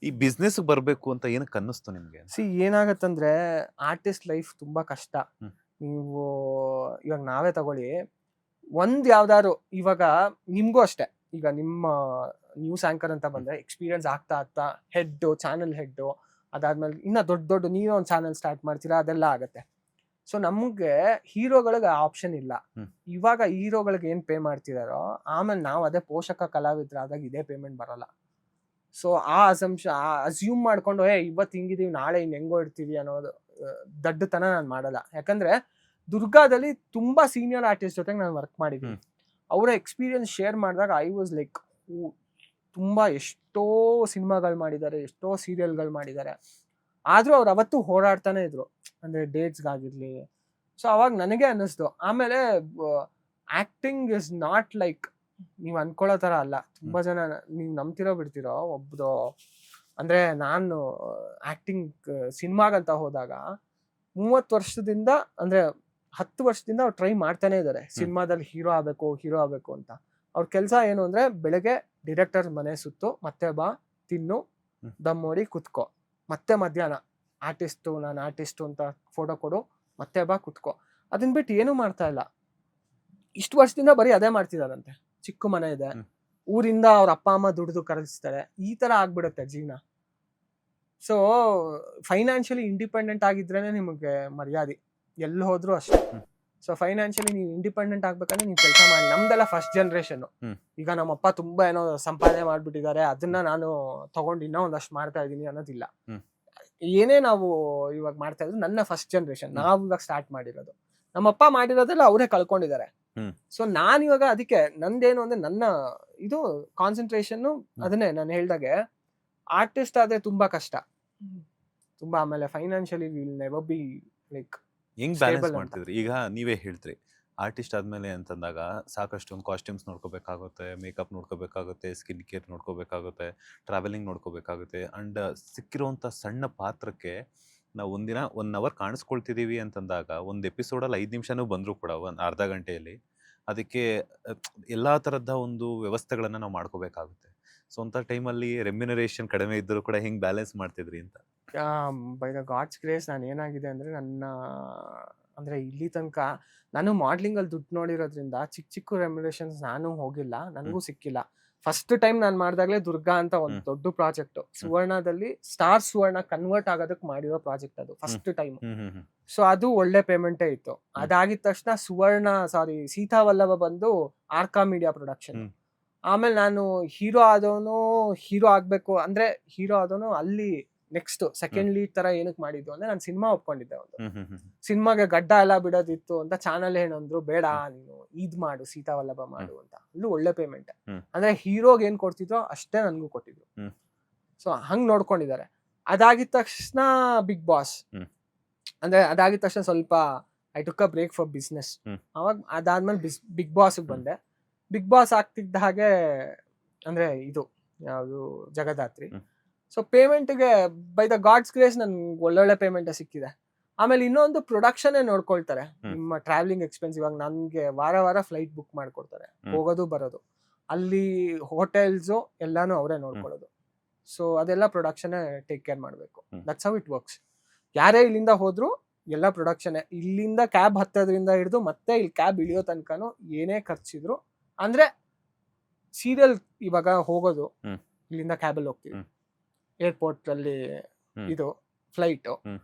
ಈ ಬಿಸ್ನೆಸ್ ಬರ್ಬೇಕು ಅಂತ ಏನಕ್ಕೆ ಅನ್ನಿಸ್ತು ನಿಮ್ಗೆ? ಏನಾಗತ್ತಂದ್ರೆ ಆರ್ಟಿಸ್ಟ್ ಲೈಫ್ ತುಂಬಾ ಕಷ್ಟ. ಹ್ಮ್. ನೀವು ಇವಾಗ ನಾವೇ ತಗೊಳ್ಳಿ, ಒಂದ್ ಯಾವ್ದಾದ್ರು ಇವಾಗ ನಿಮ್ಗೂ ಅಷ್ಟೇ, ಈಗ ನಿಮ್ಮ ನ್ಯೂಸ್ ಆಂಕರ್ ಅಂತ ಬಂದ್ರೆ ಎಕ್ಸ್ಪೀರಿಯನ್ಸ್ ಆಗ್ತಾ ಆಗ್ತಾ ಹೆಡ್, ಚಾನಲ್ ಹೆಡ್, ಅದಾದ್ಮೇಲೆ ಇನ್ನ ದೊಡ್ಡ ದೊಡ್ಡ ನೀವೇ ಒಂದು ಚಾನಲ್ ಸ್ಟಾರ್ಟ್ ಮಾಡ್ತೀರಾ, ಅದೆಲ್ಲ ಆಗತ್ತೆ. ಸೊ ನಮ್ಗೆ ಹೀರೋಗಳಿಗೆ ಆಪ್ಷನ್ ಇಲ್ಲ. ಹ್ಮ್. ಇವಾಗ ಹೀರೋಗಳಿಗೆ ಏನ್ ಪೇ ಮಾಡ್ತಿದಾರೋ ಆಮೇಲೆ ನಾವು ಅದೇ ಪೋಷಕ ಕಲಾವಿದರಾದಾಗ ಇದೇ ಪೇಮೆಂಟ್ ಬರಲ್ಲ. ಸೊ ಆ ಅಸ್ಯೂಮ್ ಮಾಡ್ಕೊಂಡು ಇವತ್ತು ಹಿಂಗಿದೀವಿ ನಾಳೆ ಇನ್ ಹೆಂಗೋ ಇರ್ತೀವಿ ಅನ್ನೋದು ದಡ್ಡತನ ನಾನು ಮಾಡಲ್ಲ. ಯಾಕಂದ್ರೆ ದುರ್ಗಾದಲ್ಲಿ ತುಂಬಾ ಸೀನಿಯರ್ ಆರ್ಟಿಸ್ಟ್ ಜೊತೆಗೆ ನಾನು ವರ್ಕ್ ಮಾಡಿದ್ದೀನಿ. ಅವರ ಎಕ್ಸ್ಪೀರಿಯನ್ಸ್ ಶೇರ್ ಮಾಡಿದಾಗ ಐ ವಾಸ್ ಲೈಕ್, ತುಂಬಾ ಎಷ್ಟೋ ಸಿನಿಮಾಗಳು ಮಾಡಿದ್ದಾರೆ, ಎಷ್ಟೋ ಸೀರಿಯಲ್ಗಳು ಮಾಡಿದ್ದಾರೆ. ಆದ್ರೂ ಅವ್ರು ಅವತ್ತು ಹೋರಾಡ್ತಾನೆ ಇದ್ರು, ಅಂದ್ರೆ ಡೇಟ್ಸ್ಗಾಗಿರ್ಲಿ. ಸೊ ಅವಾಗ ನನಗೆ ಅನ್ನಿಸ್ತು. ಆಮೇಲೆ ಆಕ್ಟಿಂಗ್ ಇಸ್ ನಾಟ್ ಲೈಕ್ ನೀವ್ ಅನ್ಕೊಳ್ಳೋ ತರ ಅಲ್ಲ. ತುಂಬಾ ಜನ ನೀವ್ ನಂಬ್ತಿರೋ ಬಿಡ್ತಿರೋ, ಒಬ್ದು ಅಂದ್ರೆ ನಾನು ಆಕ್ಟಿಂಗ್ ಸಿನಿಮಾಗಂತ ಹೋದಾಗ 30 ವರ್ಷದಿಂದ ಅಂದ್ರೆ 10 ವರ್ಷದಿಂದ ಅವ್ರು ಟ್ರೈ ಮಾಡ್ತಾನೆ ಇದಾರೆ ಸಿನಿಮಾದಲ್ಲಿ ಹೀರೋ ಆಗ್ಬೇಕು ಅಂತ. ಅವ್ರ ಕೆಲಸ ಏನು ಅಂದ್ರೆ ಬೆಳಗ್ಗೆ ಡೈರೆಕ್ಟರ್ ಮನೆ ಸುತ್ತು, ಮತ್ತೆ ಬಾ ತಿನ್ನು, ದಮ್ ಮಾಡಿ ಕುತ್ಕೋ, ಮತ್ತೆ ಮಧ್ಯಾಹ್ನ ನಾನು ಆರ್ಟಿಸ್ಟು ಅಂತ ಫೋಟೋ ಕೊಡು, ಮತ್ತೆ ಬಾ ಕುತ್ಕೋ. ಅದನ್ನ ಬಿಟ್ಟು ಏನು ಮಾಡ್ತಾ ಇಲ್ಲ. ಇಷ್ಟು ವರ್ಷದಿಂದ ಬರೀ ಅದೇ ಮಾಡ್ತಿದಾರಂತೆ. ಚಿಕ್ಕ ಮನೆ ಇದೆ, ಊರಿಂದ ಅವ್ರ ಅಪ್ಪ ಅಮ್ಮ ದುಡಿದು ಕರೆಸ್ತಾರೆ, ಈ ತರ ಆಗ್ಬಿಡುತ್ತೆ ಜೀವನ. ಸೊ ಫೈನಾನ್ಷಿಯಲಿ ಇಂಡಿಪೆಂಡೆಂಟ್ ಆಗಿದ್ರೇನೆ ನಿಮಗೆ ಮರ್ಯಾದೆ, ಎಲ್ಲಿ ಹೋದ್ರು ಅಷ್ಟೇ. ಸೊ ಫೈನಾನ್ಷಿಯಲಿ ನೀವು ಇಂಡಿಪೆಂಡೆಂಟ್ ಆಗ್ಬೇಕಂದ್ರೆ ನೀವು ಕೆಲಸ ಮಾಡಿ. ನಮ್ದೆಲ್ಲ ಫಸ್ಟ್ ಜನರೇಷನ್. ಈಗ ನಮ್ಮಪ್ಪ ತುಂಬಾ ಏನೋ ಸಂಪಾದನೆ ಮಾಡ್ಬಿಟ್ಟಿದ್ದಾರೆ, ಅದನ್ನ ನಾನು ತಗೊಂಡು ಇನ್ನೂ ಒಂದಷ್ಟು ಮಾಡ್ತಾ ಇದೀನಿ ಅನ್ನೋದಿಲ್ಲ. ಏನೇ ನಾವು ಇವಾಗ ಮಾಡ್ತಾ ಇದ್ರು ನನ್ನ ಫಸ್ಟ್ ಜನರೇಷನ್, ನಾವು ಇವಾಗ ಸ್ಟಾರ್ಟ್ ಮಾಡಿರೋದು. ನಮ್ಮಪ್ಪ ಮಾಡಿರೋದೆಲ್ಲ ಅವರೇ ಕಳ್ಕೊಂಡಿದ್ದಾರೆ. ಸೊ ನಾನು ಇವಾಗ ಅದಕ್ಕೆ ನಂದೇನು ಅಂದ್ರೆ ನನ್ನ ಇದು ಕಾನ್ಸಂಟ್ರೇಷನ್ ಅದನ್ನೇ ನಾನು ಹೇಳ್ದಾಗೆ, ಆರ್ಟಿಸ್ಟ್ ಆದ್ರೆ ತುಂಬಾ ಕಷ್ಟ, ತುಂಬಾ. ಆಮೇಲೆ financially will never be like ಹೆಂಗ್ ಬ್ಯಾಲೆನ್ಸ್ ಮಾಡ್ತಿದ್ರಿ? ಈಗ ನೀವೇ ಹೇಳ್ತ್ರಿ ಆರ್ಟಿಸ್ಟ್ ಆದ್ಮೇಲೆ ಅಂತಂದಾಗ ಸಾಕಷ್ಟು ಕಾಸ್ಟ್ಯೂಮ್ಸ್ ನೋಡ್ಕೋಬೇಕಾಗುತ್ತೆ, ಮೇಕಪ್ ನೋಡ್ಕೋಬೇಕಾಗುತ್ತೆ, ಸ್ಕಿನ್ ಕೇರ್ ನೋಡ್ಕೋಬೇಕಾಗುತ್ತೆ, ಟ್ರಾವೆಲಿಂಗ್ ನೋಡ್ಕೋಬೇಕಾಗುತ್ತೆ. ಅಂಡ್ ಸಿಕ್ಕಿರುವಂಥ ಸಣ್ಣ ಪಾತ್ರಕ್ಕೆ ನಾವು ಒಂದಿನ 1 ಅವರ್ ಕಾಣಿಸ್ಕೊಳ್ತಿದ್ದೀವಿ ಅಂತಂದಾಗ ಒಂದು ಎಪಿಸೋಡಲ್ಲಿ 5 ನಿಮಿಷನೂ ಬಂದರೂ ಕೂಡ ಒಂದು ಅರ್ಧ ಗಂಟೆಯಲ್ಲಿ ಅದಕ್ಕೆ ಎಲ್ಲ ಥರದ ಒಂದು ವ್ಯವಸ್ಥೆಗಳನ್ನು ನಾವು ಮಾಡ್ಕೋಬೇಕಾಗುತ್ತೆ. ಸೊ ಅಂಥ ಟೈಮಲ್ಲಿ ರೆಮ್ಯುನರೇಷನ್ ಕಡಿಮೆ ಇದ್ದರೂ ಕೂಡ ಹೆಂಗೆ ಬ್ಯಾಲೆನ್ಸ್ ಮಾಡ್ತಿದ್ರಿ ಅಂತ? ಬೈ ದ ಗಾಡ್ಸ್ ಗ್ರೇಸ್ ನಾನು ಏನಾಗಿದೆ ಅಂದ್ರೆ ಅಂದ್ರೆ ಇಲ್ಲಿ ತನಕ ನಾನು ಮಾಡ್ಲಿಂಗ್ ಅಲ್ಲಿ ದುಡ್ಡು ನೋಡಿರೋದ್ರಿಂದ ಚಿಕ್ಕ ರೆಮ್ಯುನರೇಷನ್ಸ್ ನಾನು ಹೋಗಿಲ್ಲ, ನನಗೂ ಸಿಕ್ಕಿಲ್ಲ. ಫಸ್ಟ್ ಟೈಮ್ ನಾನು ಮಾಡಿದಾಗಲೇ ದುರ್ಗಾ ಅಂತ ಒಂದು ದೊಡ್ಡ ಪ್ರಾಜೆಕ್ಟ್ ಸುವರ್ಣದಲ್ಲಿ ಸ್ಟಾರ್ ಸುವರ್ಣ ಕನ್ವರ್ಟ್ ಆಗೋದಕ್ಕೆ ಮಾಡಿರೋ ಪ್ರಾಜೆಕ್ಟ್ ಅದು ಫಸ್ಟ್ ಟೈಮ್. ಸೊ ಅದು ಒಳ್ಳೆ ಪೇಮೆಂಟೇ ಇತ್ತು. ಅದಾಗಿದ ತಕ್ಷಣ ಸೀತಾ ವಲ್ಲಭ ಬಂದು ಆರ್ಕಾ ಮೀಡಿಯಾ ಪ್ರೊಡಕ್ಷನ್. ಆಮೇಲೆ ನಾನು ಹೀರೋ ಆಗ್ಬೇಕು ಅಂದ್ರೆ ಹೀರೋ ಆದವನು ಅಲ್ಲಿ ನೆಕ್ಸ್ಟ್ ಸೆಕೆಂಡ್ ಲೀಡ್ ತರ ಏನಕ್ಕೆ ಮಾಡಿದ್ದು ಅಂದ್ರೆ ನಾನು ಸಿನಿಮಾ ಒಪ್ಕೊಂಡಿದ್ದೆ. ಒಂದು ಸಿನಿಮಾಗೆ ಗಡ್ಡ ಎಲ್ಲ ಬಿಡೋದಿತ್ತು ಅಂತ ಚಾನಲ್ ಏನಂದ್ರು, ಬೇಡ ನೀನು ಇದ್ ಮಾಡು, ಸೀತಾ ವಲ್ಲಭ ಮಾಡು ಅಂತ. ಅಲ್ಲೂ ಒಳ್ಳೆ ಪೇಮೆಂಟ್. ಅಂದ್ರೆ ಹೀರೋಗೆ ಏನ್ ಕೊಡ್ತಿದ್ರೋ ಅಷ್ಟೇ ನನ್ಗೂ ಕೊಟ್ಟಿದ್ರು. ಸೊ ಹಂಗ್ ನೋಡ್ಕೊಂಡಿದ್ದಾರೆ. ಅದಾಗಿದ ತಕ್ಷಣ ಬಿಗ್ ಬಾಸ್, ಅಂದ್ರೆ ಅದಾಗಿದ ತಕ್ಷಣ ಸ್ವಲ್ಪ I took a break for business. ಅವಾಗ ಅದಾದ್ಮೇಲೆ ಬಿಗ್ ಬಾಸ್ ಬಂದೆ. ಬಿಗ್ ಬಾಸ್ ಆಗ್ತಿದ್ದ ಹಾಗೆ ಅಂದ್ರೆ ಇದು ಯಾವುದು ಜಗದಾತ್ರಿ. ಸೊ ಪೇಮೆಂಟ್ಗೆ ಬೈ ದ ಗಾಡ್ಸ್ ಗ್ರೇಸ್ ನನ್ಗೆ ಒಳ್ಳೊಳ್ಳೆ ಪೇಮೆಂಟ್ ಸಿಕ್ಕಿದೆ. ಆಮೇಲೆ ಇನ್ನೊಂದು ಪ್ರೊಡಕ್ಷನ್ ನೋಡ್ಕೊಳ್ತಾರೆ, ನಿಮ್ಮ ಟ್ರಾವೆಲಿಂಗ್ ಎಕ್ಸ್ಪೆನ್ಸ್. ಇವಾಗ ನನ್ಗೆ ವಾರ ಫ್ಲೈಟ್ ಬುಕ್ ಮಾಡ್ಕೊಡ್ತಾರೆ, ಹೋಗೋದು ಬರೋದು, ಅಲ್ಲಿ ಹೋಟೆಲ್ಸು ಎಲ್ಲಾನು ಅವರೇ ನೋಡ್ಕೊಳ್ಳೋದು. ಸೊ ಅದೆಲ್ಲ ಪ್ರೊಡಕ್ಷನ್ ಟೇಕ್ ಕೇರ್ ಮಾಡಬೇಕು. That's how it works. ಯಾರೇ ಇಲ್ಲಿಂದ ಹೋದ್ರು ಎಲ್ಲ ಪ್ರೊಡಕ್ಷನ್. ಇಲ್ಲಿಂದ ಕ್ಯಾಬ್ ಹತ್ತೋದ್ರಿಂದ ಹಿಡಿದು ಮತ್ತೆ ಇಲ್ಲಿ ಕ್ಯಾಬ್ ಇಳಿಯೋ ತನಕನು ಏನೇ ಖರ್ಚಿದ್ರು, ಅಂದ್ರೆ ಸೀರಿಯಲ್ ಇವಾಗ ಹೋಗೋದು ಇಲ್ಲಿಂದ ಕ್ಯಾಬಲ್ಲಿ ಹೋಗ್ತೀವಿ, ಏರ್ಪೋರ್ಟ್ ಅಲ್ಲಿ ಇದು ಫ್ಲೈಟ್,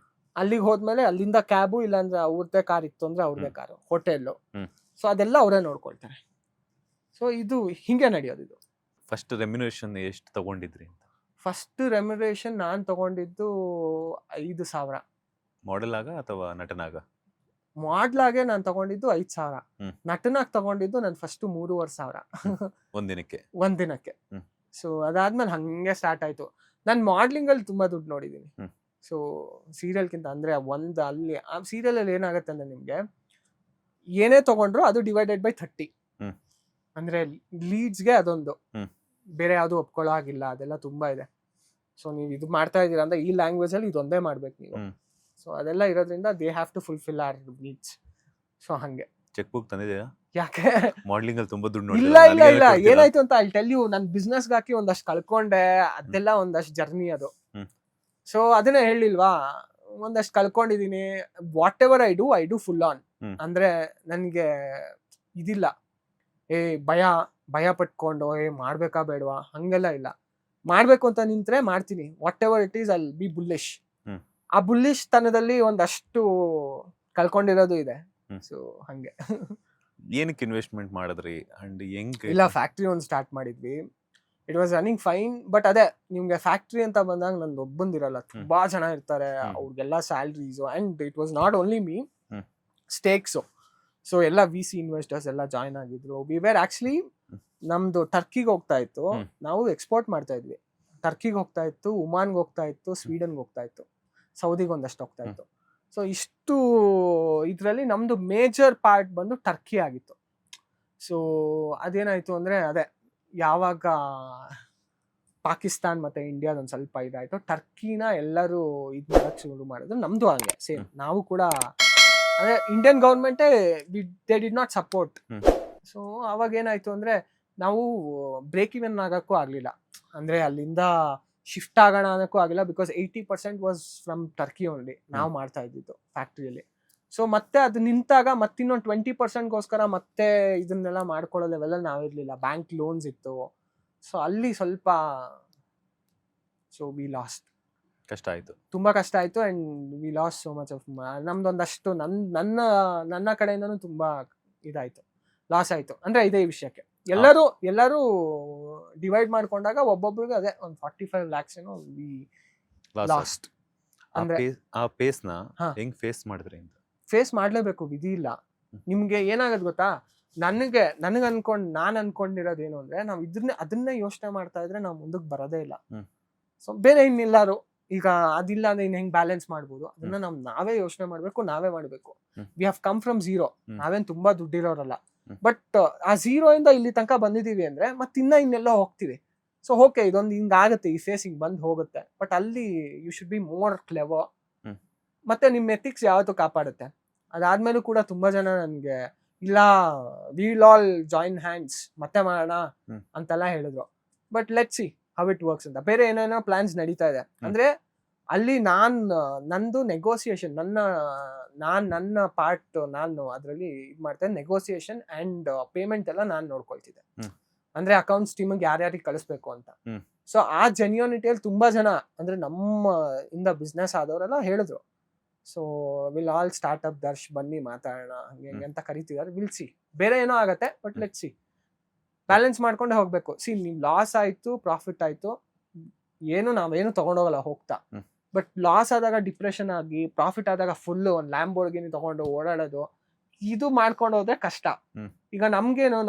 ಅಲ್ಲಿಗೆ ಹೋದ್ಮೇಲೆ ಅಲ್ಲಿಂದ ಕ್ಯಾಬು, ಇಲ್ಲಾಂದ್ರೆ ಅವ್ರದ್ದೇ ಕಾರ್ ಇತ್ತು ಅಂದ್ರೆ ಅವ್ರದ್ದೇ ಕಾರು, ಹೋಟೆಲ್ಲು. ಸೊ ಅದೆಲ್ಲ ಅವರೇ ನೋಡ್ಕೊಳ್ತಾರೆ. ಸೊ ಇದು ಹಿಂಗೆ ನಡೆಯೋದು. ಇದು ಫಸ್ಟ್ ರೆಮ್ಯುನರೇಷನ್ ಎಷ್ಟು ತಗೊಂಡಿದ್ರಿ ಅಂತ? ಫಸ್ಟ್ ರೆಮ್ಯುನರೇಷನ್ ನಾನ್ ತಗೊಂಡಿದ್ದು 5,000. ಮಾಡೆಲ್ ಆಗ ಅಥವಾ ನಟನಾಗ? ಮಾಡ್ಲಾಗೆ ನಾನು ತಗೊಂಡಿದ್ದು 5,000. ನಟನಾಗ್ ತಗೊಂಡಿದ್ದು ನಾನು ಫಸ್ಟ್ 3,500 ಒಂದಿನಕ್ಕೆ. ಸೊ ಅದಾದ್ಮೇಲೆ ಹಂಗೆ ಸ್ಟಾರ್ಟ್ ಆಯ್ತು. ನಾನು ಮಾಡ್ಲಿಂಗ್ ಅಲ್ಲಿ ತುಂಬಾ ದುಡ್ಡು ನೋಡಿದೀನಿ. ಸೊ ಸೀರಿಯಲ್ಗಿಂತ ಅಂದ್ರೆ ಅಲ್ಲಿ ಆ ಸೀರಿಯಲ್ ಅಲ್ಲಿ ಏನಾಗುತ್ತೆ ಅಂದ್ರೆ ನಿಮ್ಗೆ ಏನೇ ತಗೊಂಡ್ರು ಅದು ಡಿವೈಡೆಡ್ ಬೈ 30. ಅಂದ್ರೆ ಲೀಡ್ಸ್ಗೆ ಅದೊಂದು, ಬೇರೆ ಯಾವ್ದು ಒಪ್ಕೊಳ್ಳೋ ಆಗಿಲ್ಲ, ಅದೆಲ್ಲ ತುಂಬಾ ಇದೆ. ಸೊ ನೀವು ಇದು ಮಾಡ್ತಾ ಇದೀರಾ ಅಂದ್ರೆ ಈ ಲ್ಯಾಂಗ್ವೇಜ್ ಅಲ್ಲಿ ಇದೊಂದೇ ಮಾಡ್ಬೇಕು ನೀವು. ಸೊ ಅದೆಲ್ಲ ಇರೋದ್ರಿಂದ they have to fulfil our needs. So ಹಂಗೆ. ಚೆಕ್ ಬುಕ್ ತಂದಿದ್ದೀರಾ? ಯಾಕೆ ಮಾಡ್ಲಿಂಗ್ ಅಲ್ಲಿ ತುಂಬಾ ದುಡ್ಡು ಇಲ್ಲ ನೋಡಿದ್ರೆ ಇಲ್ಲ ಇಲ್ಲ ಏನಾಯ್ತು ಅಂತ ಅಲ್ಲಿ ಟೆಲ್ ಯು, ನನ್ ಬಿಸ್ನೆಸ್ಗೆ ಹಾಕಿ ಒಂದಷ್ಟು ಕಳ್ಕೊಂಡೆ, ಅದೆಲ್ಲ ಒಂದಷ್ಟು ಜರ್ನಿ ಅದು. ಹ್ಮ್. ಸೊ ಅದನ್ನೇ ಹೇಳಿಲ್ವಾ, ಒಂದಷ್ಟು ಕಳ್ಕೊಂಡಿದೀನಿ. Whatever I do full on. Hmm. ಅಂದ್ರೆ ನನ್ಗೆ ಇದಿಲ್ಲ, ಏ ಭಯ ಪಟ್ಕೊಂಡು ಮಾಡ್ಬೇಕಾ ಬೇಡವಾ ಹಂಗೆಲ್ಲ ಇಲ್ಲ. ಮಾಡ್ಬೇಕು ಅಂತ ನಿಂತ್ರೆ ಮಾಡ್ತೀನಿ. Whatever it is I will be bullish. Hmm. ಆ ಬುಲ್ಲಿಶ್ ತನದಲ್ಲಿ ಒಂದಷ್ಟು ಕಳ್ಕೊಂಡಿರೋದು ಇದೆ. ಹ್ಮ್. ಸೊ ಹಂಗೆ. ಏನಕ್ಕೆ ಇನ್ವೆಸ್ಟ್ಮೆಂಟ್ ಮಾಡಿದ್ರಿ ಅಂಡ್ ಹೆಂಗ್ ಇಲ್ಲ, ಫ್ಯಾಕ್ಟ್ರಿ ಒಂದು ಸ್ಟಾರ್ಟ್ ಮಾಡಿದ್ವಿ. It was running fine. But ಅದೇ, ನಿಮ್ಗೆ ಫ್ಯಾಕ್ಟ್ರಿ ಅಂತ ಬಂದಾಗ ನಂದು ಒಬ್ಬಂದಿರಲ್ಲ, ತುಂಬಾ ಜನ ಇರ್ತಾರೆ, ಅವ್ರಿಗೆಲ್ಲ salaries. And it was not only me, stakes. So ಎಲ್ಲ VC ಇನ್ವೆಸ್ಟರ್ಸ್ ಎಲ್ಲ ಜಾಯ್ನ್ ಆಗಿದ್ರು. ವಿ ವೇರ್ ಆಕ್ಚುಲಿ, ನಮ್ದು ಟರ್ಕಿಗೆ ಹೋಗ್ತಾ ಇತ್ತು, ನಾವು ಎಕ್ಸ್ಪೋರ್ಟ್ ಮಾಡ್ತಾ ಇದ್ವಿ. ಟರ್ಕಿಗೆ ಹೋಗ್ತಾ ಇತ್ತು, ಒಮಾನ್ಗೆ ಹೋಗ್ತಾ ಇತ್ತು, ಸ್ವೀಡನ್ಗೆ ಹೋಗ್ತಾ ಇತ್ತು, ಸೌದಿಗೆ ಒಂದಷ್ಟು ಹೋಗ್ತಾ ಇತ್ತು. ಸೊ ಇಷ್ಟು ಇದರಲ್ಲಿ ನಮ್ದು ಮೇಜರ್ ಪಾರ್ಟ್ ಬಂದು ಟರ್ಕಿ ಆಗಿತ್ತು. ಸೊ ಅದೇನಾಯ್ತು ಅಂದ್ರೆ, ಅದೇ ಯಾವಾಗ ಪಾಕಿಸ್ತಾನ್ ಮತ್ತೆ ಇಂಡಿಯಾದೊಂದು ಸ್ವಲ್ಪ ಇದಾಯ್ತು, ಟರ್ಕಿನ ಎಲ್ಲರೂ ಇದು ಮಾಡಕ್ ಶುರು ಮಾಡಿದ್ರು. ನಮ್ದು ಹಂಗೆ ಸೇಮ್. ನಾವು ಕೂಡ ಅಂದ್ರೆ ಇಂಡಿಯನ್ ಗೌರ್ಮೆಂಟೇ they did not support. So ಅವಾಗ ಏನಾಯ್ತು ಅಂದ್ರೆ, ನಾವು ಬ್ರೇಕ್ ಇವನ್ ಆಗಕ್ಕೂ ಆಗ್ಲಿಲ್ಲ. ಅಂದ್ರೆ ಅಲ್ಲಿಂದ ಶಿಫ್ಟ್ ಆಗೋಣ ಅನ್ನೋಕ್ಕೂ ಆಗಿಲ್ಲ, because 80% was from Turkey only ನಾವು ಮಾಡ್ತಾ ಇದ್ದಿದ್ದು ಫ್ಯಾಕ್ಟ್ರಿಯಲ್ಲಿ. ಸೊ ಮತ್ತೆ ಅದು ನಿಂತಾಗ ಮತ್ತಿನ್ನೊಂದು 20%ಗೋಸ್ಕರ ಮತ್ತೆ ಇದನ್ನೆಲ್ಲ ಮಾಡ್ಕೊಳ್ಳೋ ಲೆವೆಲ್ ನಾವಿರ್ಲಿಲ್ಲ. ಬ್ಯಾಂಕ್ ಲೋನ್ಸ್ ಇತ್ತು. ಸೊ ಅಲ್ಲಿ ಸ್ವಲ್ಪ ವಿ ಲಾಸ್ಟ್. ಕಷ್ಟ ಆಯ್ತು, ತುಂಬಾ ಕಷ್ಟ ಆಯ್ತು. And we lost so much of ನಮ್ದೊಂದಷ್ಟು ನನ್ನ ಕಡೆಯಿಂದನೂ ತುಂಬಾ ಇದಾಯ್ತು, ಲಾಸ್ ಆಯ್ತು. ಅಂದ್ರೆ ಇದೇ ವಿಷಯಕ್ಕೆ ಎಲ್ಲರೂ ಡಿವೈಡ್ ಮಾಡ್ಕೊಂಡಾಗ ಒಬ್ಬೊಬ್ರಿಗೆ ಅದೇ ಒಂದು 45 lakhs ಏನೋ ಲಾಸ್ಟ್. ಅಂದ್ರೆ ಆ ಪೇಸ್ನ ಹೆಂಗ್ ಫೇಸ್ ಮಾಡಿದ್ರಿ ಅಂತ? ಫೇಸ್ ಮಾಡ್ಲೇಬೇಕು, ವಿಧಿ ಇಲ್ಲ. ನಿಮ್ಗೆ ಏನಾಗದ್ ಗೊತ್ತಾ, ನನಗೆ ನಾನು ಅನ್ಕೊಂಡಿರೋದು ಏನು ಅಂದ್ರೆ, ನಾವು ಅದನ್ನೇ ಯೋಚನೆ ಮಾಡ್ತಾ ಇದ್ರೆ ನಾವು ಮುಂದಕ್ಕೆ ಬರೋದೇ ಇಲ್ಲ. ಸೊ ಬೇರೆ ಇನ್ನೆಲ್ಲಾರು ಈಗ ಅದಿಲ್ಲ ಅಂದ್ರೆ ಇನ್ ಹೆಂಗ್ ಬ್ಯಾಲೆನ್ಸ್ ಮಾಡ್ಬೋದು, ಅದನ್ನ ನಾವೇ ಯೋಚನೆ ಮಾಡ್ಬೇಕು, ನಾವೇ ಮಾಡ್ಬೇಕು. We have come from zero. ನಾವೇನ್ ತುಂಬಾ ದುಡ್ಡಿರೋರಲ್ಲ. ಬಟ್ ಆ ಝೀರೋ ಇಂದ ಇಲ್ಲಿ ತನಕ ಬಂದಿದೀವಿ ಅಂದ್ರೆ ಇನ್ನೆಲ್ಲ ಹೋಗ್ತೀವಿ. ಸೊ ಓಕೆ, ಇದೊಂದು ಹಿಂಗಾಗತ್ತೆ, ಈ ಫೇಸ್ ಹಿಂಗ್ ಬಂದ್ ಹೋಗುತ್ತೆ. ಬಟ್ ಅಲ್ಲಿ you should be more clever. ಮತ್ತೆ ನಿಮ್ ಎಥಿಕ್ಸ್ ಯಾವತ್ತೂ ಕಾಪಾಡುತ್ತೆ. ಅದಾದ್ಮೇಲೂ ಕೂಡ ತುಂಬಾ ಜನ ನನ್ಗೆ ಇಲ್ಲ, ವಿಲ್ ಆಲ್ ಜಾಯಿನ್ ಹ್ಯಾಂಡ್ಸ್ ಮತ್ತೆ ಮಾಡೋಣ ಅಂತೆಲ್ಲ ಹೇಳಿದ್ರು. But let's see how it works ಅಂತ. ಬೇರೆ ಏನೇನೋ ಪ್ಲಾನ್ಸ್ ನಡೀತಾ ಇದೆ. ಅಂದ್ರೆ ಅಲ್ಲಿ ನಂದು ನೆಗೋಸಿಯೇಷನ್, ನನ್ನ ಪಾರ್ಟ್ ನಾನು ಅದರಲ್ಲಿ ಇದು ಮಾಡ್ತೇನೆ. ನೆಗೋಸಿಯೇಷನ್ ಅಂಡ್ ಪೇಮೆಂಟ್ ಎಲ್ಲ ನಾನು ನೋಡ್ಕೊಳ್ತಿದ್ದೆ. ಅಂದ್ರೆ ಅಕೌಂಟ್ಸ್ ಟೀಮಿಗೆ ಯಾರ್ಯಾರಿಗೆ ಕಳಿಸ್ಬೇಕು ಅಂತ. ಸೊ ಆ ಜೆನ್ಯೂನಿಟಿಯಲ್ಲಿ ತುಂಬಾ ಜನ ಅಂದ್ರೆ ನಮ್ಮ ಇಂದ ಬಿಸ್ನೆಸ್ ಆದವರೆಲ್ಲ ಹೇಳಿದ್ರು. So will all start up Darsh, ಬನ್ನಿ ಮಾತಾಡೋಣ ಹಂಗೆ ಅಂತ ಕರಿತಿದ್ದಾರೆ. ವಿಲ್ ಸಿ, ಬೇರೆ ಏನೋ ಆಗತ್ತೆ. ಬಟ್ ಲೆಟ್ ಸಿ, ಬ್ಯಾಲೆನ್ಸ್ ಮಾಡ್ಕೊಂಡೆ ಹೋಗ್ಬೇಕು. ಸಿ, ನಿಮ್ ಲಾಸ್ ಆಯ್ತು, ಪ್ರಾಫಿಟ್ ಆಯ್ತು, ನಾವೇನು ತಗೊಂಡೋಗಲ್ಲ ಹೋಗ್ತಾ. ಬಟ್ ಲಾಸ್ ಆದಾಗ ಡಿಪ್ರೆಷನ್ ಆಗಿ, ಪ್ರಾಫಿಟ್ ಆದಾಗ ಫುಲ್ ಒಂದು ಲ್ಯಾಂಬೋರ್ಗಿನಿ ತಗೊಂಡು ಓಡಾಡೋದು, ಇದು ಮಾಡ್ಕೊಂಡು ಹೋದ್ರೆ ಕಷ್ಟ. ಈಗ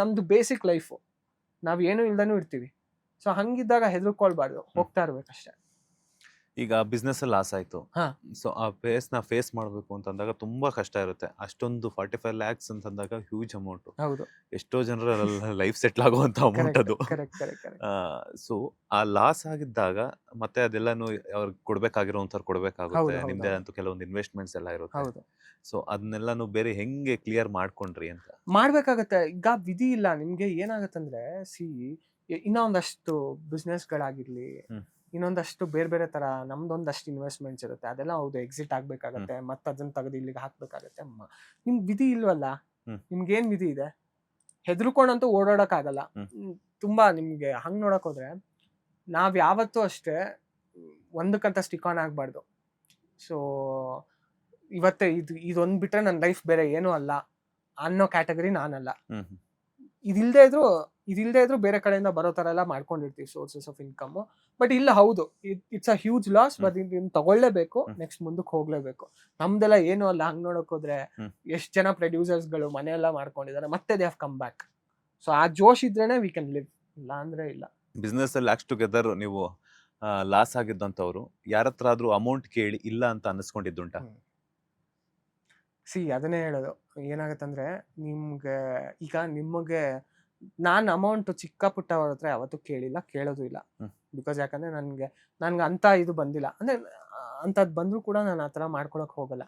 ನಮ್ದು ಬೇಸಿಕ್ ಲೈಫು, ನಾವ್ ಏನು ಇಲ್ದನೂ ಇರ್ತೀವಿ. ಸೊ ಹಂಗಿದ್ದಾಗ ಹೆದರ್ಕೊಳ್ಬಾರ್ದು, ಹೋಗ್ತಾ ಇರ್ಬೇಕಷ್ಟೇ. ಈಗ ಬಿಸ್ನೆಸ್ ಲಾಸ್ ಆಯ್ತು, ಸೊ ಆ ಪೇಸ್ನ ಫೇಸ್ ಮಾಡಬೇಕು ಅಂತಂದಾಗ ತುಂಬಾ ಕಷ್ಟ ಇರುತ್ತೆ. ಅಷ್ಟೊಂದು 45 lakhs ಅಂತಂದಾಗ ಹ್ಯೂಜ್ ಅಮೌಂಟ್. ಹೌದು, ಎಷ್ಟೋ ಜನರ ಲೈಫ್ ಸೆಟ್ಲ್ ಆಗುವಂತ ಅಮೌಂಟ್ ಅದು. ಸೊ ಆ ಲಾಸ್ ಆಗಿದ್ದಾಗ ಮತ್ತೆ ಅದೆಲ್ಲಾನು ಅವ್ರಿಗೆ ಕೊಡ್ಬೇಕಾಗಿರೋಂಥವ್ರು ಕೊಡ್ಬೇಕಾಗುತ್ತೆ. ನಿಮ್ದೇ ಅಂತೂ ಕೆಲವೊಂದು ಇನ್ವೆಸ್ಟ್ಮೆಂಟ್ಸ್ ಎಲ್ಲ ಇರುತ್ತೆ. ಸೊ ಅದನ್ನೆಲ್ಲಾನು ಬೇರೆ ಹೆಂಗೆ ಕ್ಲಿಯರ್ ಮಾಡ್ಕೊಂಡ್ರಿ ಅಂತ? ಮಾಡ್ಬೇಕಾಗತ್ತೆ. ಈಗ ವಿಧಿ ಇಲ್ಲ. ನಿಮ್ಗೆ ಏನಾಗತ್ತಂದ್ರೆ, ಇನ್ನೂ ಒಂದಷ್ಟು ಬಿಸ್ನೆಸ್ಗಳಾಗಿರ್ಲಿ, ಇನ್ನೊಂದಷ್ಟು ಬೇರೆ ತರ ನಮ್ದೊಂದಷ್ಟು ಇನ್ವೆಸ್ಟ್ಮೆಂಟ್ಸ್ ಇರುತ್ತೆ. ಅದೆಲ್ಲ ಹೌದು, ಎಕ್ಸಿಟ್ ಆಗ್ಬೇಕಾಗತ್ತೆ, ಮತ್ತೆ ಅದನ್ನ ತೆಗೆದು ಇಲ್ಲಿಗೆ ಹಾಕ್ಬೇಕಾಗತ್ತೆ. ನಿಮ್ಗೆ ವಿಧಿ ಇಲ್ವಲ್ಲ. ನಿಮ್ಗೇನ್ ವಿಧಿ ಇದೆ? ಹೆದರ್ಕೊಂಡಂತೂ ಓಡಾಡಕ್ ಆಗಲ್ಲ. ತುಂಬಾ ನಿಮ್ಗೆ ಹಂಗ್ ನೋಡಕ್ ಹೋದ್ರೆ, ನಾವ್ ಯಾವತ್ತೂ ಅಷ್ಟೇ ಒಂದಕ್ಕಂತ ಸ್ಟಿಕ್ ಆನ್ ಆಗ್ಬಾರ್ದು. ಸೊ ಇವತ್ತೇ ಇದೊಂದ್ ಬಿಟ್ರೆ ನನ್ನ ಲೈಫ್ ಬೇರೆ ಏನೂ ಅಲ್ಲ ಅನ್ನೋ ಕ್ಯಾಟಗರಿ ನಾನಲ್ಲ. ಇದಿಲ್ದೇ ಇದ್ರು ಬೇರೆ ಕಡೆಯಿಂದ ಬರೋ ತರ ಎಲ್ಲ ಮಾಡ್ಕೊಂಡಿರ್ತೀವಿ ಸೋರ್ಸಸ್ ಆಫ್ ಇನ್ಕಮ್. ಬಟ್ ಇಲ್ಲ, ಹೌದು, it's a huge loss. But ಇದನ್ನ ತಗೊಳ್ಳೇಬೇಕು, ನೆಕ್ಸ್ಟ್ ಮುಂದಕ್ಕೆ ಹೋಗ್ಲೇಬೇಕು. ನಮ್ದೆಲ್ಲ ಏನು ಅಲ್ಲ. ಹಂಗ್ ನೋಡಕ್ ಹೋದ್ರೆ ಎಷ್ಟ್ ಜನ ಪ್ರೊಡ್ಯೂಸರ್ಸ್ ಗಳು ಮನೆಯೆಲ್ಲ ಮಾಡ್ಕೊಂಡಿದ್ದಾರೆ, ಮತ್ತೆ they have come back. So ಆ ಜೋಶ್ ಇದ್ರೇನೆ ವಿ ಕ್ಯಾನ್ ಲಿವ್, ಇಲ್ಲ ಅಂದ್ರೆ ಇಲ್ಲ. ಬಿಸ್ನೆಸ್ ಅಲ್ಲಿ ಲ್ಯಾಕ್ಸ್ ಟುಗೆದರ್ ನೀವು ಲಾಸ್ ಆಗಿದ್ದಂಥವ್ರು ಯಾರತ್ರ ಆದ್ರೂ ಅಮೌಂಟ್ ಕೇಳಿ ಇಲ್ಲ ಅಂತ ಅನಿಸ್ಕೊಂಡಿದ್ದುಂಟಾ? ಅದನ್ನೇ ಹೇಳೋದು. ಏನಾಗತ್ತಂದ್ರೆ, ನಿಮಗೆ ನಾನು ಅಮೌಂಟ್ ಚಿಕ್ಕ ಪುಟ್ಟ ಅವ್ರ ಹತ್ರ ಯಾವತ್ತೂ ಕೇಳಿಲ್ಲ, ಕೇಳೋದು ಇಲ್ಲ. ಬಿಕಾಸ್ ಯಾಕಂದ್ರೆ ನನ್ಗೆ ಅಂತ ಇದು ಬಂದಿಲ್ಲ. ಅಂದ್ರೆ ಅಂತದ್ ಬಂದ್ರು ಕೂಡ ನಾನು ಆತರ ಮಾಡ್ಕೊಳಕ್ ಹೋಗಲ್ಲ.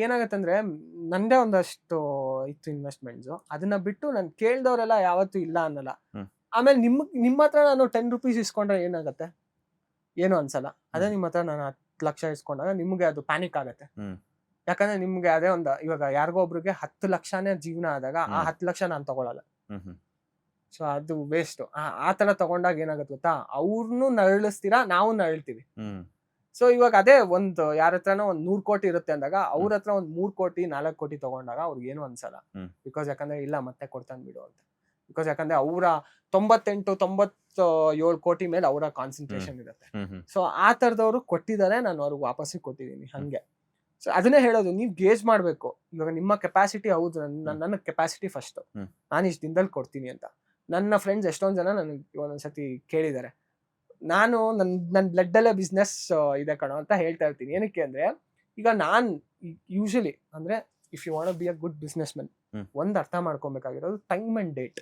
ಏನಾಗತ್ತಂದ್ರೆ ನಂದೇ ಒಂದಷ್ಟು ಇತ್ತು ಇನ್ವೆಸ್ಟ್ಮೆಂಟ್ಸು, ಅದನ್ನ ಬಿಟ್ಟು ನಾನು ಕೇಳ್ದವ್ರೆಲ್ಲ ಯಾವತ್ತೂ ಇಲ್ಲ ಅನ್ನಲ್ಲ. ಹ್ಮ್. ಆಮೇಲೆ ನಿಮ್ಮ ಹತ್ರ ನಾನು 10 ರೂಪೀಸ್ ಇಸ್ಕೊಂಡ್ರೆ ಏನಾಗತ್ತೆ, ಏನು ಅನ್ಸಲ್ಲ. ಅದೇ ನಿಮ್ಮ ಹತ್ರ ನಾನು 10 ಲಕ್ಷ ಇಸ್ಕೊಂಡಾಗ ನಿಮ್ಗೆ ಅದು ಪ್ಯಾನಿಕ್ ಆಗತ್ತೆ. ಹ್ಮ್. ಯಾಕಂದ್ರೆ ನಿಮ್ಗೆ ಅದೇ ಒಂದು ಇವಾಗ ಯಾರಿಗೋ ಒಬ್ರಿಗೆ 10 ಲಕ್ಷನೇ ಜೀವನ ಆದಾಗ ಆ 10 ಲಕ್ಷ ನಾನು ತಗೊಳಲ್ಲ. ಹ್ಮ್. ಹ್ಮ್. ಸೊ ಅದು ವೇಸ್ಟ್. ಆ ತರ ತಗೊಂಡಾಗ ಏನಾಗತ್ತೆ ಗೊತ್ತಾ, ಅವ್ರನ್ನೂ ನರಳಿಸ್ತೀರಾ, ನಾವು ನರಳ್ತೀವಿ. ಹ್ಮ್. ಸೊ ಇವಾಗ ಅದೇ ಒಂದು ಯಾರ ಹತ್ರನೋ ಒಂದ್ 100 ಕೋಟಿ ಇರುತ್ತೆ ಅಂದಾಗ ಅವ್ರ ಹತ್ರ ಒಂದ್ 3 ಕೋಟಿ 4 ಕೋಟಿ ತಗೊಂಡಾಗ ಅವ್ರಿಗೆ ಏನು ಅನ್ಸಲ್ಲ. ಬಿಕಾಸ್ ಯಾಕಂದ್ರೆ ಇಲ್ಲ ಮತ್ತೆ ಕೊಡ್ತಾನೆ ಬಿಡು ಅಂತ. ಬಿಕಾಸ್ ಯಾಕಂದ್ರೆ ಅವರ 98-97 ಕೋಟಿ ಮೇಲೆ ಅವರ ಕಾನ್ಸಂಟ್ರೇಷನ್ ಇರುತ್ತೆ. ಸೊ ಆ ತರದವ್ರು ಕೊಟ್ಟಿದ್ದಾರೆ, ನಾನು ಅವ್ರಿಗೆ ವಾಪಸ್ಸಿಗೆ ಕೊಟ್ಟಿದ್ದೀನಿ ಹಂಗೆ. ಸೊ ಅದನ್ನೇ ಹೇಳೋದು, ನೀವು ಗೇಜ್ ಮಾಡ್ಬೇಕು. ಇವಾಗ ನಿಮ್ಮ ಕೆಪಾಸಿಟಿ, ಹೌದು ನನ್ನ ಕೆಪಾಸಿಟಿ ಫಸ್ಟ್, ನಾನು ಇಷ್ಟು ದಿನದಲ್ಲಿ ಕೊಡ್ತೀನಿ ಅಂತ. ನನ್ನ ಫ್ರೆಂಡ್ಸ್ ಎಷ್ಟೊಂದ್ ಜನ ನನಗೆ ಒಂದೊಂದ್ಸತಿ ಕೇಳಿದ್ದಾರೆ, ನಾನು ನನ್ನ ಬ್ಲಡ್ ಅಲ್ಲೇ ಬಿಸ್ನೆಸ್ ಇದೆ ಕಣೋ ಅಂತ ಹೇಳ್ತಾ ಇರ್ತೀನಿ. ಏನಕ್ಕೆ ಅಂದ್ರೆ ಈಗ ನಾನ್ ಯೂಶಲಿ ಅಂದ್ರೆ if you want be a good business man, ಒಂದ್ ಅರ್ಥ ಮಾಡ್ಕೊಬೇಕಾಗಿರೋದು ಟೈಮ್ ಅಂಡ್ ಡೇಟ್.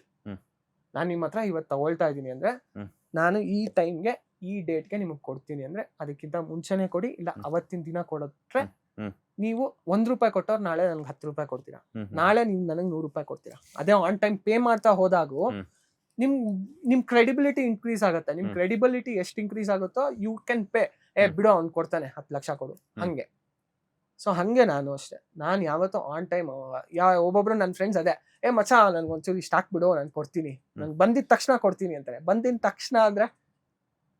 ನಾನು ನಿಮ್ಮ ಹತ್ರ ಇವತ್ತು ತಗೊಳ್ತಾ ಇದ್ದೀನಿ ಅಂದ್ರೆ ನಾನು ಈ ಟೈಮ್ಗೆ ಈ ಡೇಟ್ಗೆ ನಿಮಗೆ ಕೊಡ್ತೀನಿ ಅಂದ್ರೆ ಅದಕ್ಕಿಂತ ಮುಂಚೆನೆ ಕೊಡಿ, ಇಲ್ಲ ಅವತ್ತಿನ ದಿನ ಕೊಡೋದ್ರೆ ನೀವು ₹1 ಕೊಟ್ಟವ್ರು ನಾಳೆ ನನ್ಗೆ ₹10 ಕೊಡ್ತೀರಾ, ನಾಳೆ ನೀವು ನನಗೆ ₹100 ಕೊಡ್ತೀರಾ. ಅದೇ ಆನ್ ಟೈಮ್ ಪೇ ಮಾಡ್ತಾ ಹೋದಾಗೂ ನಿಮ್ ಕ್ರೆಡಿಬಿಲಿಟಿ ಇನ್ಕ್ರೀಸ್ ಆಗುತ್ತೆ. ನಿಮ್ ಕ್ರೆಡಿಬಿಲಿಟಿ ಎಷ್ಟು ಇನ್ಕ್ರೀಸ್ ಆಗುತ್ತೋ ಯು ಕ್ಯಾನ್ ಪೇ. ಬಿಡೋ ಅವ್ನು ಕೊಡ್ತಾನೆ 10 ಲಕ್ಷ ಕೊಡು ಹಂಗೆ. ಸೊ ಹಂಗೆ ನಾನು ಅಷ್ಟೇ, ನಾನು ಯಾವತ್ತೂ ಆನ್ ಟೈಮ್. ಒಬ್ಬೊಬ್ರು ನನ್ನ ಫ್ರೆಂಡ್ಸ್ ಅದೇ, ಮಚ್ಚ ನನ್ಗೆ ಒಂಚೂರು ಇಷ್ಟ ಹಾಕ್ಬಿಡು, ನಾನು ಕೊಡ್ತೀನಿ, ನನ್ಗೆ ಬಂದಿದ ತಕ್ಷಣ ಕೊಡ್ತೀನಿ ಅಂತಾರೆ. ಬಂದಿದ ತಕ್ಷಣ ಅಂದ್ರೆ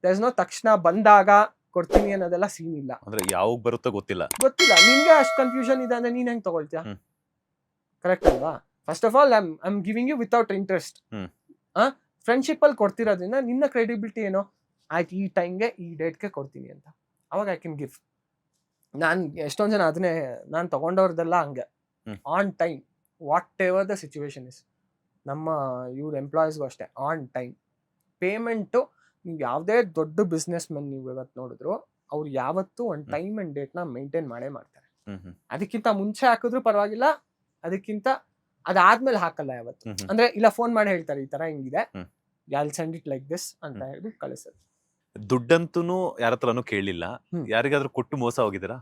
ದೇರ್ಸ್ ನೋ ತಕ್ಷಣ ಬಂದಾಗ ಕೊಡ್ತೀನಿ ಅನ್ನೋದೆಲ್ಲ ಸೀನ್ ಇಲ್ಲ. ಅಂದ್ರೆ ಯಾವಾಗ ಬರುತ್ತೋ ಗೊತ್ತಿಲ್ಲ. ನಿನ್ಗೆ ಅಷ್ಟು ಕನ್ಫ್ಯೂಷನ್ ಇದೆ ಅಂದ್ರೆ ನೀನ್ ಹೆಂಗ್ ತಗೊಳ್ತೀಯ? ಕರೆಕ್ಟ್ ಅಲ್ವಾ? First of all I am giving you without interest. Friendship ಅಲ್ಲಿ ಕೊಡ್ತಿರೋದ್ರಿಂದ ನಿನ್ನ ಕ್ರೆಡಿಬಿಲಿಟಿ ಏನೋ, ಆಯ್ತು ಈ ಟೈಮ್ಗೆ ಈ ಡೇಟ್ಗೆ ಕೊಡ್ತೀನಿ ಅಂತ, ಅವಾಗ ಐ ಕ್ಯಾನ್ ಗಿವ್. ನಾನು ಎಷ್ಟೊಂದ್ ಜನ ಅದನ್ನೇ ನಾನು ತಗೊಂಡವ್ರದೆಲ್ಲ ಹಂಗೆ on time, what ever the situation is. ನಮ್ಮ ಇವ್ರ ಎಂಪ್ಲಾಯೀಸ್ಗೂ ಅಷ್ಟೇ ಆನ್ ಟೈಮ್ ಪೇಮೆಂಟು. ನೀವು ಯಾವುದೇ ದೊಡ್ಡ ಬಿಸ್ನೆಸ್ ಮೆನ್ ನೀವು ಇವತ್ತು ನೋಡಿದ್ರು, ಅವ್ರು ಯಾವತ್ತೂ ಒಂದು ಟೈಮ್ ಅಂಡ್ ಡೇಟ್ನ ಮೇಂಟೈನ್ ಮಾಡೇ ಮಾಡ್ತಾರೆ. ಅದಕ್ಕಿಂತ ಮುಂಚೆ ಹಾಕಿದ್ರು ಪರವಾಗಿಲ್ಲ, ಅದಕ್ಕಿಂತ ಅದಾದ್ಮೇಲೆ ಹಾಕಲ್ಲ ಯಾವತ್ತು. ಅಂದ್ರೆ ಇಲ್ಲ ಫೋನ್ ಮಾಡಿ ಹೇಳ್ತಾರೆ ಈ ತರ ಹಿಂಗಿದೆ, I'll send it like this ಅಂತ ಹೇಳಿ ಕಳಿಸೋದು. ದುಡ್ಡಂತೂ ಯಾರ ಹತ್ರನೂ ಕೇಳಿಲ್ಲ, ಯಾರಿಗಾದ್ರೂ ಕೊಟ್ಟು ಮೋಸ ಹೋಗಿದ್ದೀರಾ?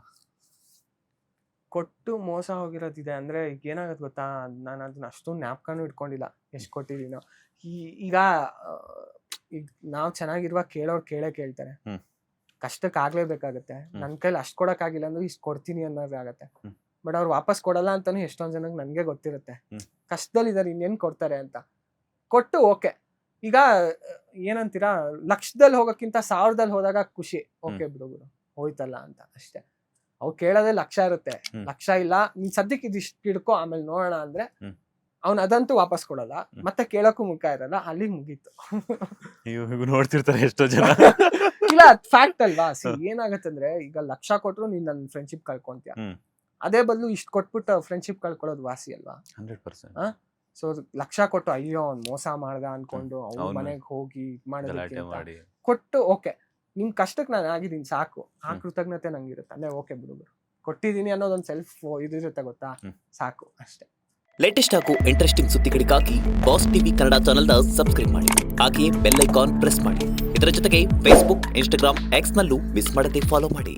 ಕೊಟ್ಟು ಮೋಸ ಹೋಗಿರೋದಿದೆ ಅಂದ್ರೆ ಈಗ ಏನಾಗತ್ತೆ ಗೊತ್ತಾ, ನಾನು ಅದನ್ನ ಅಷ್ಟೊಂದು ಜ್ಞಾಪಕನೂ ಇಟ್ಕೊಂಡಿಲ್ಲ ಎಷ್ಟು ಕೊಟ್ಟಿದ್ದೀನೋ. ಈಗ ನಾವು ಚೆನ್ನಾಗಿರುವಾಗ ಕೇಳೋರು ಕೇಳ್ತಾರೆ, ಕಷ್ಟಕ್ಕೆ ಆಗ್ಲೇಬೇಕಾಗತ್ತೆ. ನನ್ನ ಕೈಲಿ ಅಷ್ಟು ಕೊಡಕ್ಕಾಗಿಲ್ಲ ಅಂದ್ರೆ ಇಷ್ಟು ಕೊಡ್ತೀನಿ ಅನ್ನೋದಾಗತ್ತೆ. ಬಟ್ ಅವ್ರು ವಾಪಸ್ ಕೊಡಲ್ಲ ಅಂತಾನು ಎಷ್ಟೊಂದ್ ಜನಕ್ಕೆ ನನ್ಗೆ ಗೊತ್ತಿರುತ್ತೆ. ಕಷ್ಟದಲ್ಲಿದ್ದಾರೆ, ಇನ್ನೇನ್ ಕೊಡ್ತಾರೆ ಅಂತ ಕೊಟ್ಟು ಓಕೆ. ಈಗ ಏನಂತೀರಾ, ಲಕ್ಷದಲ್ಲಿ ಹೋಗೋಕ್ಕಿಂತ 1000ದಲ್ಲಿ ಹೋದಾಗ ಖುಷಿ. ಓಕೆ ಬಿಡು ಹೋಯ್ತಲ್ಲ ಅಂತ ಅಷ್ಟೇ. ಅವ್ ಕೇಳೋದೇ ಲಕ್ಷ ಇರುತ್ತೆ, ಲಕ್ಷ ಇಲ್ಲ ನೀನ್ ಸದ್ಯಕ್ಕೆ ಇದಿಷ್ಟು ಹಿಡ್ಕೊ ಆಮೇಲೆ ನೋಡೋಣ ಅಂದ್ರೆ ಅವ್ನು ಅದಂತೂ ವಾಪಸ್ ಕೊಡಲ್ಲ, ಮತ್ತೆ ಕೇಳಕ್ಕೂ ಮುಖ ಇರಲ್ಲ, ಅಲ್ಲಿಗೆ ಮುಗೀತು. ನೋಡ್ತಿರ್ತಾರೆ ಎಷ್ಟೋ ಜನ. ಇಲ್ಲ ಫ್ಯಾಕ್ಟ್ ಅಲ್ವಾ. ಏನಾಗತ್ತಂದ್ರೆ ಈಗ ಲಕ್ಷ ಕೊಟ್ರು ನೀನ್ ನನ್ನ ಫ್ರೆಂಡ್ಶಿಪ್ ಕಳ್ಕೊಂತೀಯ, ಅದೇ ಬದಲು ಇಷ್ಟು ಕೊಟ್ಬಿಟ್ಟು ಫ್ರೆಂಡ್ಶಿಪ್ ಕಳ್ಕೊಳ್ಳೋದು ವಾಸಿ ಅಲ್ವಾ? 100%. ಸೊ ಲಕ್ಷ ಕೊಟ್ಟು ಅಯ್ಯೋ ಅವ್ನು ಮೋಸ ಮಾಡ್ದ ಅನ್ಕೊಂಡು ಅವ್ನ ಮನೆಗೆ ಹೋಗಿ ಮಾಡೋದಕ್ಕೆ ಕೊಟ್ಟು ಓಕೆ ನಿಮ್ ಕಷ್ಟಕ್ಕೆ ನಾನು ಆಗಿದ್ದೀನಿ ಸಾಕು, ಆ ಕೃತಜ್ಞತೆ ನಂಗಿರುತ್ತೆ. ಅಂದ್ರೆ ಓಕೆ ಬಿಡು ಕೊಟ್ಟಿದ್ದೀನಿ ಅನ್ನೋದೊಂದು ಸೆಲ್ಫ್ ಇದಿರುತ್ತೆ ಗೊತ್ತಾ, ಸಾಕು ಅಷ್ಟೇ. ಲೇಟೆಸ್ಟ್ ಹಾಗೂ ಇಂಟ್ರೆಸ್ಟಿಂಗ್ ಸುದ್ದಿಗಳಿಗಾಗಿ ಬಾಸ್ ಟಿವಿ ಕನ್ನಡ ಚಾನೆಲ್ನ ಸಬ್ಸ್ಕ್ರೈಬ್ ಮಾಡಿ, ಹಾಗೆಯೇ ಬೆಲ್ ಐಕಾನ್ ಪ್ರೆಸ್ ಮಾಡಿ. ಇದರ ಜೊತೆಗೆ ಫೇಸ್ಬುಕ್, ಇನ್ಸ್ಟಾಗ್ರಾಮ್, ಎಕ್ಸ್ ನಲ್ಲೂ ಮಿಸ್ ಮಾಡದೆ ಫಾಲೋ ಮಾಡಿ.